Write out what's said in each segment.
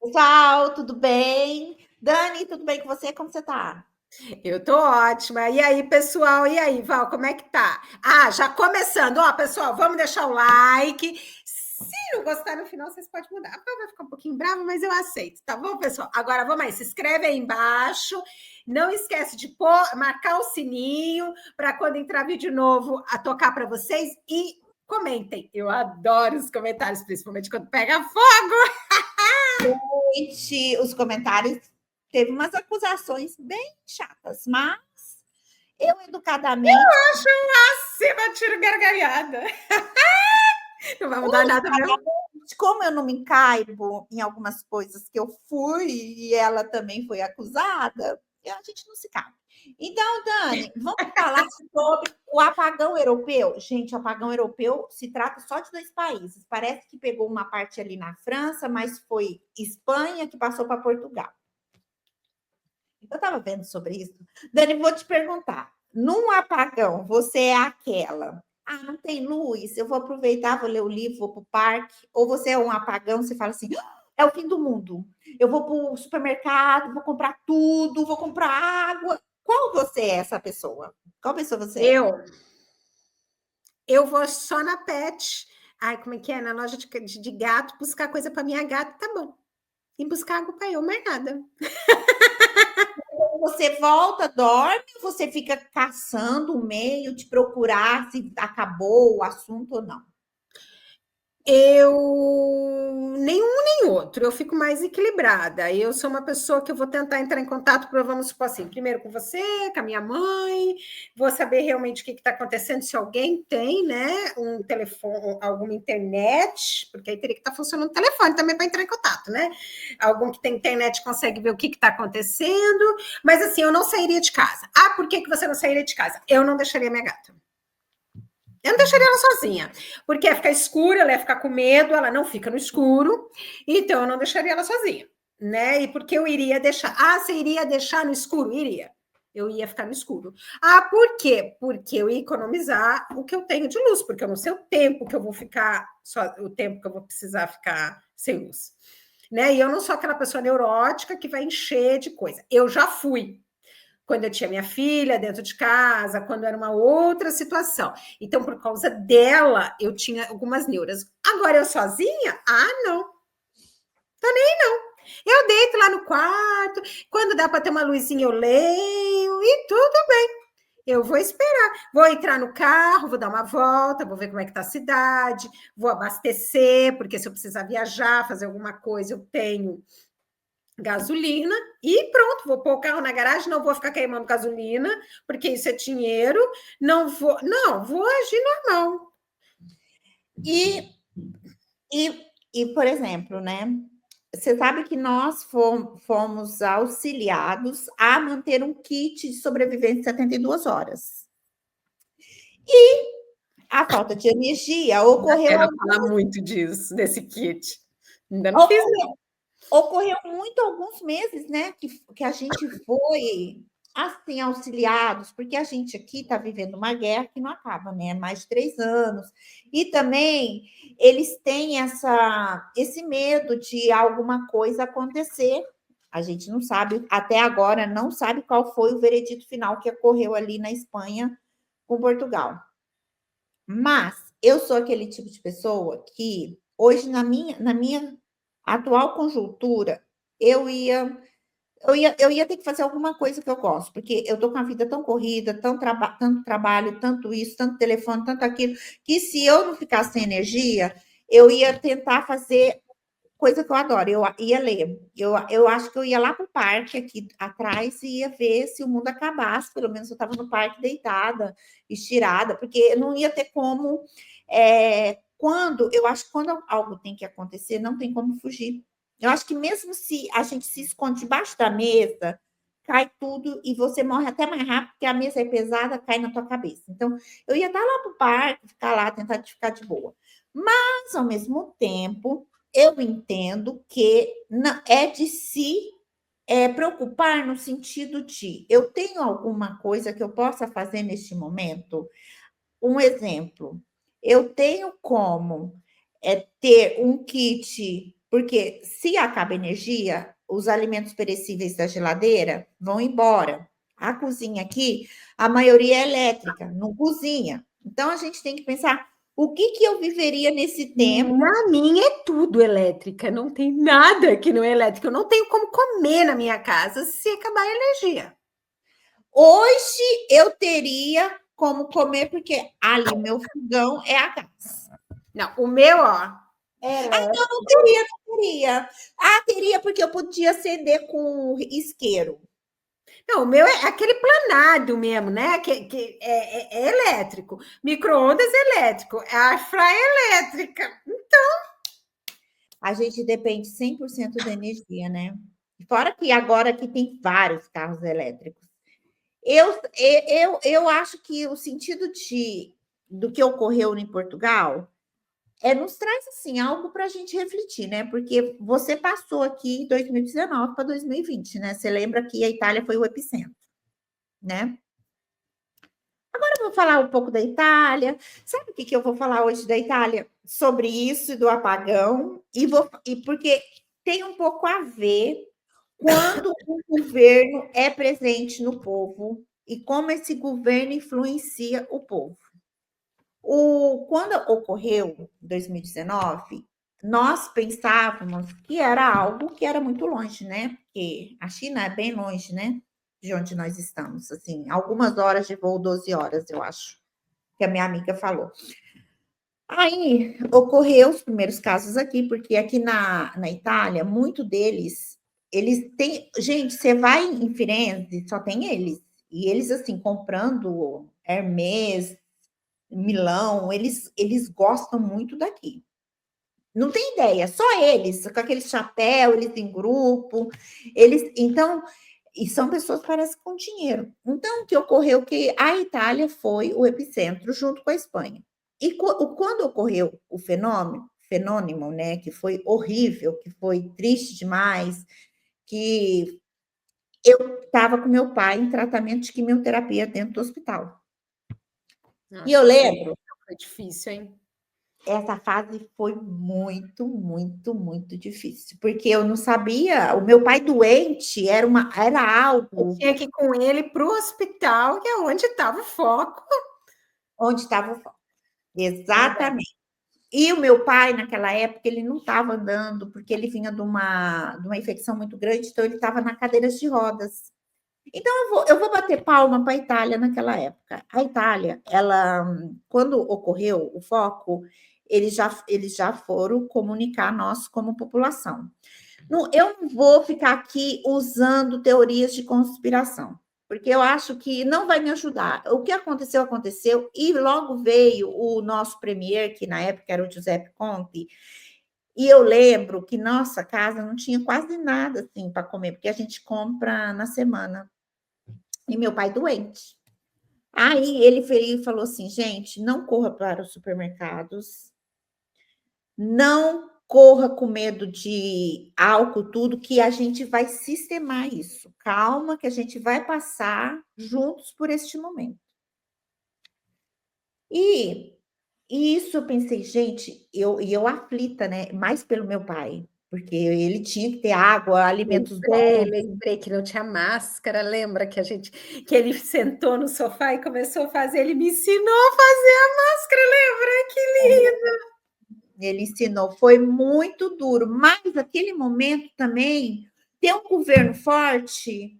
Pessoal, tudo bem? Dani, tudo bem com você? Como você tá? Eu tô ótima. E aí, pessoal? E aí, Val, como é que tá? Ah, já começando. Ó, pessoal, vamos deixar o like. Se não gostar no final, vocês podem mudar. A Val vai ficar um pouquinho brava, mas eu aceito, tá bom, pessoal? Agora, vamos aí, se inscreve aí embaixo. Não esquece de marcar o sininho para quando entrar vídeo novo a tocar para vocês e comentem. Eu adoro os comentários, principalmente quando pega fogo. Gente, os comentários teve umas acusações bem chatas, mas eu educadamente, Acho máxima, tiro gargalhada. Não vai mudar nada, não? como eu não me encaibo em algumas coisas que eu fui e ela também foi acusada, a gente não se cabe. Então, Dani, vamos falar sobre o apagão europeu. Gente, o apagão europeu se trata só de dois países. Parece que pegou uma parte ali na França, mas foi Espanha que passou para Portugal. Eu estava vendo sobre isso. Dani, vou te perguntar. Num apagão, você é aquela. Ah, não tem luz, eu vou aproveitar, vou ler o livro, vou para o parque. Ou você é um apagão, você fala assim: "Ah, é o fim do mundo. Eu vou para o supermercado, vou comprar tudo, vou comprar água." Qual você é essa pessoa? Qual pessoa você é? Eu vou só na pet. Ai, como é que é? Na loja de gato, buscar coisa para minha gata, tá bom. E buscar água para eu, mais nada. Você volta, dorme, ou você fica caçando um meio de procurar se acabou o assunto ou não? Eu nenhum nem outro, eu fico mais equilibrada. Eu sou uma pessoa que eu vou tentar entrar em contato, vamos supor assim, primeiro com você, com a minha mãe, vou saber realmente o que está acontecendo, se alguém tem, né, um telefone, alguma internet, porque aí teria que estar funcionando o telefone também para entrar em contato, né? Algum que tem internet consegue ver o que está acontecendo, mas assim, eu não sairia de casa. Ah, por que você não sairia de casa? Eu não deixaria minha gata. Eu não deixaria ela sozinha, porque ia ficar escuro, ela ia ficar com medo, ela não fica no escuro, então eu não deixaria ela sozinha, né? E porque eu iria deixar? Ah, você iria deixar no escuro? Iria. Eu ia ficar no escuro. Ah, por quê? Porque eu ia economizar o que eu tenho de luz, porque eu não sei o tempo que eu vou ficar, só o tempo que eu vou precisar ficar sem luz. Né? E eu não sou aquela pessoa neurótica que vai encher de coisa. Eu já fui, quando eu tinha minha filha dentro de casa, quando era uma outra situação. Então, por causa dela, eu tinha algumas neuras. Agora, eu sozinha? Ah, não. Tô nem não. Eu deito lá no quarto, quando dá para ter uma luzinha, eu leio e tudo bem. Eu vou esperar, vou entrar no carro, vou dar uma volta, vou ver como é que está a cidade, vou abastecer, porque se eu precisar viajar, fazer alguma coisa, eu tenho gasolina e pronto, vou pôr o carro na garagem, não vou ficar queimando gasolina, porque isso é dinheiro, não vou agir normal. E, por exemplo, né? Você sabe que nós fomos auxiliados a manter um kit de sobrevivência de 72 horas. E a falta de energia Já ocorreu, quero falar muito disso, desse kit. Ainda não fiz. ocorreu, ocorreu muito alguns meses, né? Que a gente foi assim auxiliados, porque a gente aqui está vivendo uma guerra que não acaba, né? Mais de 3 anos. E também eles têm esse medo de alguma coisa acontecer. A gente não sabe, até agora, não sabe qual foi o veredito final que ocorreu ali na Espanha com Portugal. Mas eu sou aquele tipo de pessoa que hoje, na minha atual conjuntura, eu ia ter que fazer alguma coisa que eu gosto, porque eu tô com a vida tão corrida, tanto trabalho, tanto isso, tanto telefone, tanto aquilo, que se eu não ficasse sem energia, eu ia tentar fazer coisa que eu adoro, eu ia ler. Eu acho que eu ia lá para o parque aqui atrás e ia ver se o mundo acabasse, pelo menos eu estava no parque deitada, estirada, porque não ia ter como. Eu acho que quando algo tem que acontecer, não tem como fugir. Eu acho que mesmo se a gente se esconde debaixo da mesa, cai tudo e você morre até mais rápido, porque a mesa é pesada, cai na tua cabeça. Então, eu ia estar lá para o parque, ficar lá, tentar ficar de boa. Mas, ao mesmo tempo, eu entendo que é de se preocupar no sentido de eu tenho alguma coisa que eu possa fazer neste momento. Um exemplo, eu tenho como ter um kit Porque se acaba energia, os alimentos perecíveis da geladeira vão embora. A cozinha aqui, a maioria é elétrica, não cozinha. Então a gente tem que pensar o que eu viveria nesse tempo. Na minha é tudo elétrica, não tem nada que não é elétrico. Eu não tenho como comer na minha casa se acabar a energia. Hoje eu teria como comer, porque ali meu fogão é a gás. Não, o meu, ó, é Não, elétrico. não teria. Teria porque eu podia acender com isqueiro. Não, o meu é aquele planado mesmo, né? Que é elétrico. Micro-ondas elétrico. A airfryer elétrica. A gente depende 100% da energia, né? Fora que agora aqui tem vários carros elétricos. Eu acho que o sentido do que ocorreu em Portugal nos traz assim, algo para a gente refletir, né? Porque você passou aqui 2019 para 2020, né? Você lembra que a Itália foi o epicentro, né? Agora eu vou falar um pouco da Itália. Sabe o que eu vou falar hoje da Itália? Sobre isso e do apagão, e porque tem um pouco a ver quando o governo é presente no povo e como esse governo influencia o povo. Quando ocorreu em 2019, nós pensávamos que era algo que era muito longe, né? Porque a China é bem longe, né? De onde nós estamos, assim, algumas horas de voo, 12 horas, eu acho, que a minha amiga falou. Aí ocorreu os primeiros casos aqui, porque aqui na Itália, muito deles, eles têm. Gente, você vai em Firenze, só tem eles. E eles, assim, comprando Hermès, Milão, eles gostam muito daqui. Não tem ideia, só eles, com aquele chapéu, eles em grupo, então, e são pessoas parece com dinheiro. Então, o que ocorreu que a Itália foi o epicentro junto com a Espanha. E quando ocorreu o fenômeno, né, que foi horrível, que foi triste demais, que eu estava com meu pai em tratamento de quimioterapia dentro do hospital. E eu Nossa, lembro, foi difícil, hein? essa fase foi muito, muito, muito difícil, porque eu não sabia, o meu pai doente era Eu algo tinha que ir com ele para o hospital, que é onde estava o foco. onde estava o foco. Verdade. Exatamente. E o meu pai, naquela época, ele não estava andando, porque ele vinha de uma infecção muito grande, então ele estava na cadeira de rodas. Então, eu vou bater palma para a Itália naquela época. A Itália, quando ocorreu o foco, eles já foram comunicar nós como população. Eu não vou ficar aqui usando teorias de conspiração, porque eu acho que não vai me ajudar. O que aconteceu, aconteceu, e logo veio o nosso premier, que na época era o Giuseppe Conte, e eu lembro que nossa casa não tinha quase nada assim para comer, porque a gente compra na semana. E meu pai doente. Aí ele veio e falou assim: gente, não corra para os supermercados, não corra com medo de álcool, tudo, que a gente vai sistemar isso. Calma, que a gente vai passar juntos por este momento. E, e isso eu pensei, gente, eu aflita, né? Mais pelo meu pai, porque ele tinha que ter água, alimentos bons. Lembrei que não tinha máscara. Lembra que ele sentou no sofá e começou a fazer? Ele me ensinou a fazer a máscara, lembra? Que lindo! Ele ensinou, foi muito duro, mas aquele momento também, ter um governo forte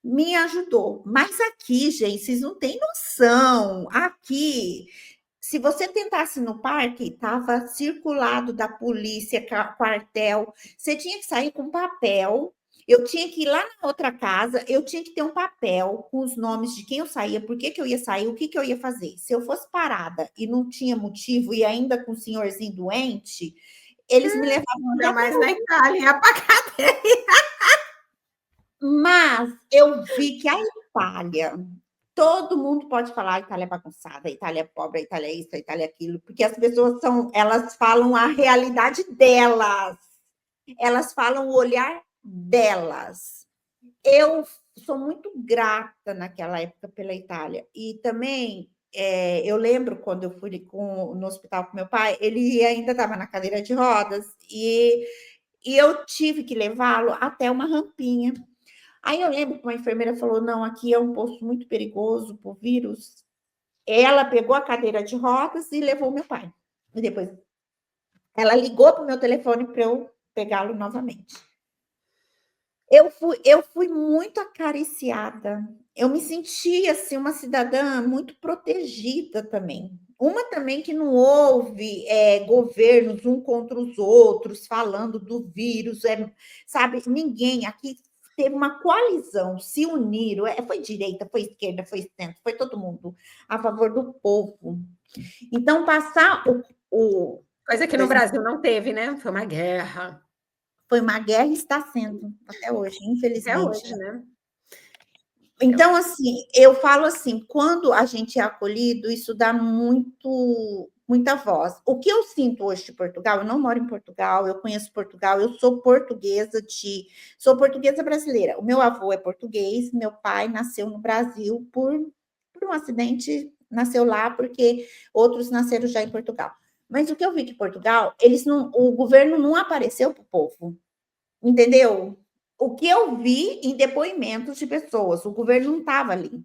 me ajudou. Mas aqui, gente, vocês não têm noção. Aqui, se você tentasse no parque, estava circulado da polícia, quartel. Você tinha que sair com papel. Eu tinha que ir lá na outra casa, eu tinha que ter um papel com os nomes de quem eu saía, por que eu ia sair, o que eu ia fazer. Se eu fosse parada e não tinha motivo, e ainda com o senhorzinho doente, eles me levavam Ainda até para mais na Itália, ia pra cadeia. Mas eu vi que a Itália, todo mundo pode falar a Itália é bagunçada, a Itália é pobre, a Itália é isso, a Itália é aquilo, porque as pessoas elas falam a realidade delas, elas falam o olhar delas. Eu sou muito grata naquela época pela Itália e também eu lembro quando eu fui no hospital com meu pai, ele ainda estava na cadeira de rodas e eu tive que levá-lo até uma rampinha. Aí eu lembro que uma enfermeira falou: não, aqui é um posto muito perigoso por vírus. Ela pegou a cadeira de rodas e levou meu pai. E depois ela ligou para o meu telefone para eu pegá-lo novamente. Eu fui muito acariciada. Eu me senti assim, uma cidadã muito protegida também. Uma também que não houve governos um contra os outros falando do vírus, sabe? Ninguém aqui teve uma coalizão, se uniram. Foi direita, foi esquerda, foi centro, foi todo mundo a favor do povo. Então, passar o Coisa que no Brasil não teve, né? Foi uma guerra. Foi uma guerra e está sendo até hoje, infelizmente. Até hoje, né? Então, assim, eu falo assim, quando a gente é acolhido, isso dá muita voz. O que eu sinto hoje de Portugal, eu não moro em Portugal, eu conheço Portugal, eu sou portuguesa brasileira. O meu avô é português, meu pai nasceu no Brasil por um acidente, nasceu lá porque outros nasceram já em Portugal. Mas o que eu vi que Portugal, o governo não apareceu para o povo, entendeu? O que eu vi em depoimentos de pessoas, o governo não estava ali.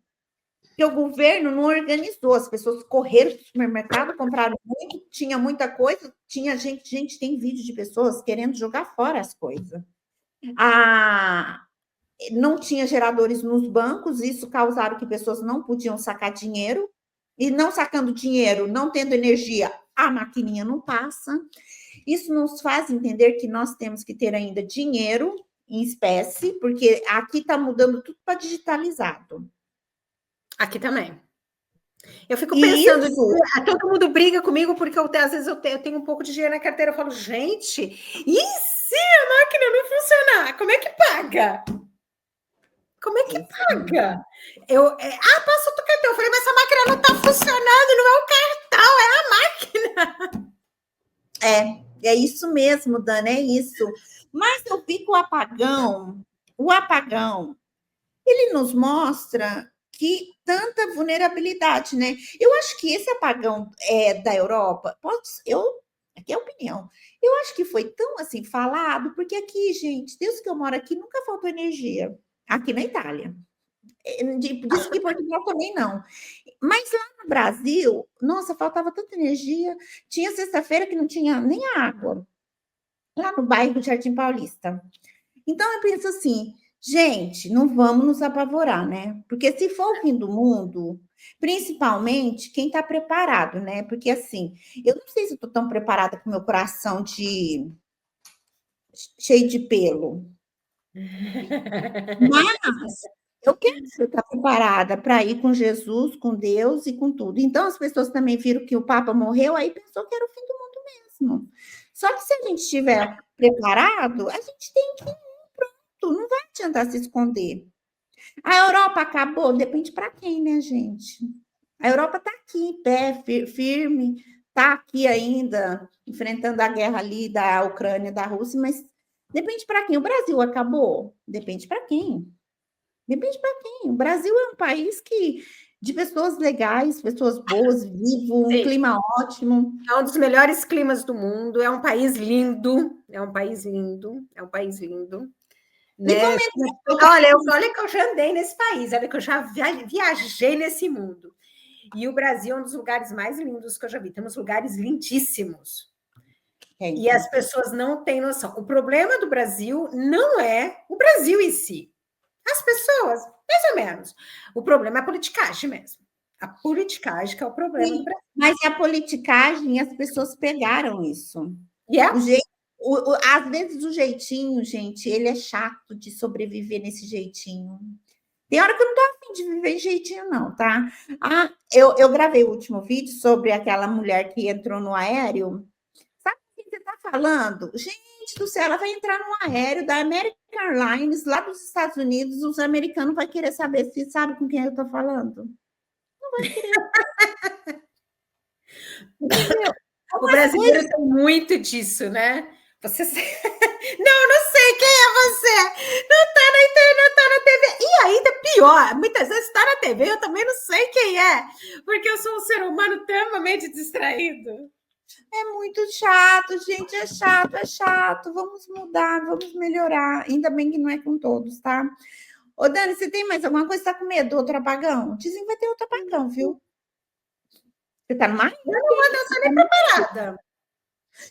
Porque o governo não organizou, as pessoas correram para o supermercado, compraram muito, tinha muita coisa, tinha gente tem vídeo de pessoas querendo jogar fora as coisas. Não tinha geradores nos bancos, isso causaram que pessoas não podiam sacar dinheiro, e não sacando dinheiro, não tendo energia, a maquininha não passa. Isso nos faz entender que nós temos que ter ainda dinheiro em espécie, porque aqui está mudando tudo para digitalizado. Aqui também. Eu fico pensando, todo mundo briga comigo porque às vezes eu tenho um pouco de dinheiro na carteira, eu falo, gente, e se a máquina não funcionar? Como é que paga? Como é que paga? Passa o cartão. Eu falei, mas essa máquina não está funcionando, não é o cartão, é a máquina. É isso mesmo, Dani, é isso. Mas eu vi que o apagão, ele nos mostra que tanta vulnerabilidade, né? Eu acho que esse apagão da Europa, aqui é a opinião, eu acho que foi tão assim falado, porque aqui, gente, desde que eu moro aqui, nunca faltou energia, aqui na Itália. Disse que Portugal também não. Mas lá no Brasil, nossa, faltava tanta energia. Tinha sexta-feira que não tinha nem água, lá no bairro do Jardim Paulista. Então, eu penso assim, gente, não vamos nos apavorar, né? Porque se for o fim do mundo, principalmente quem está preparado, né? Porque assim, eu não sei se eu estou tão preparada com meu coração cheio de pelo. Mas eu quero estar preparada para ir com Jesus, com Deus e com tudo. Então, as pessoas também viram que o Papa morreu, aí pensou que era o fim do mundo mesmo. Só que se a gente estiver preparado, a gente tem que ir pronto, não vai adiantar se esconder. A Europa acabou, depende para quem, né, gente? A Europa está aqui em pé, firme, está aqui ainda, enfrentando a guerra ali da Ucrânia, da Rússia, mas depende para quem. O Brasil acabou? Depende para quem. Depende para quem. O Brasil é um país de pessoas legais, pessoas boas, vivo, um clima ótimo. É um dos melhores climas do mundo, é um país lindo, é um país lindo, é um país lindo. Né? Olha que eu já andei nesse país, olha que eu já viajei nesse mundo. E o Brasil é um dos lugares mais lindos que eu já vi. Temos lugares lindíssimos. E as pessoas não têm noção. O problema do Brasil não é o Brasil em si. As pessoas, mais ou menos. O problema é a politicagem mesmo. A politicagem que é o problema do Brasil. Mas a politicagem, as pessoas pegaram isso. Yeah. Às vezes o jeitinho, gente, ele é chato de sobreviver nesse jeitinho. Tem hora que eu não tô afim de viver jeitinho, não, tá? Eu gravei o último vídeo sobre aquela mulher que entrou no aéreo. Sabe o que você tá falando? Gente do céu, ela vai entrar no aéreo da American Airlines, lá dos Estados Unidos, os americanos vão querer saber se sabe com quem eu tô falando. Não vai querer. Entendeu? O brasileiro tem muito disso, né? Você não sei quem é você. Não tá na internet, não tá na TV. E ainda pior, muitas vezes está na TV, eu também não sei quem é, porque eu sou um ser humano extremamente distraído. É muito chato, gente, é chato, é chato. Vamos mudar, vamos melhorar. Ainda bem que não é com todos, tá? Ô, Dani, você tem mais alguma coisa? Você tá com medo do outro apagão? Dizem que vai ter outro apagão, viu? Você tá numa Eu não estou nem preparada.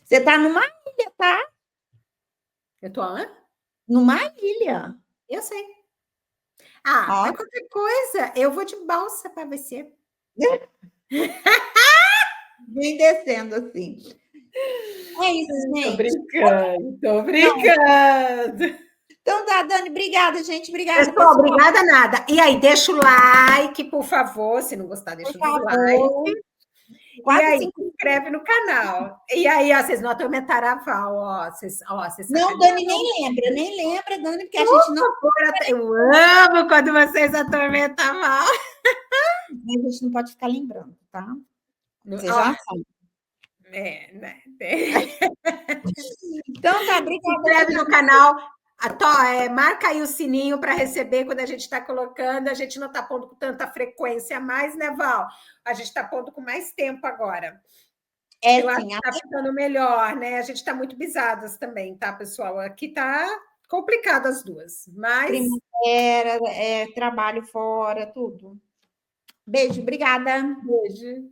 Você tá numa ilha, tá? Eu tô, hã? Numa ilha. Eu sei. Ah, Ó, mas qualquer coisa, eu vou de balsa para você. vem descendo assim. É isso, Tô gente. brincando, tô Não. brincando. Então tá, Dani, obrigada, gente. Obrigada, Pessoal, pessoal. obrigada nada. E aí, deixa o like, por favor. Se não gostar, Por deixa o dislike. favor. E Quase aí, se 5. inscreve no canal. E aí, ó, vocês não atormentaram a Val, vocês Não, sacanearam. Dani, nem lembra, Dani, porque a gente não. Eu amo quando vocês atormentam a Val. A gente não pode ficar lembrando, tá? Você Ó, já sabe. né? Então tá, Se obrigada. inscreve no canal. Marca aí o sininho para receber quando a gente está colocando. A gente não está pondo com tanta frequência mais, né, Val? A gente está pondo com mais tempo agora. Eu acho Sim, que está ficando melhor, né? A gente está muito bisadas também, tá, pessoal? Aqui tá complicado as duas, mas. primavera, trabalho fora, tudo. Beijo, obrigada. Beijo.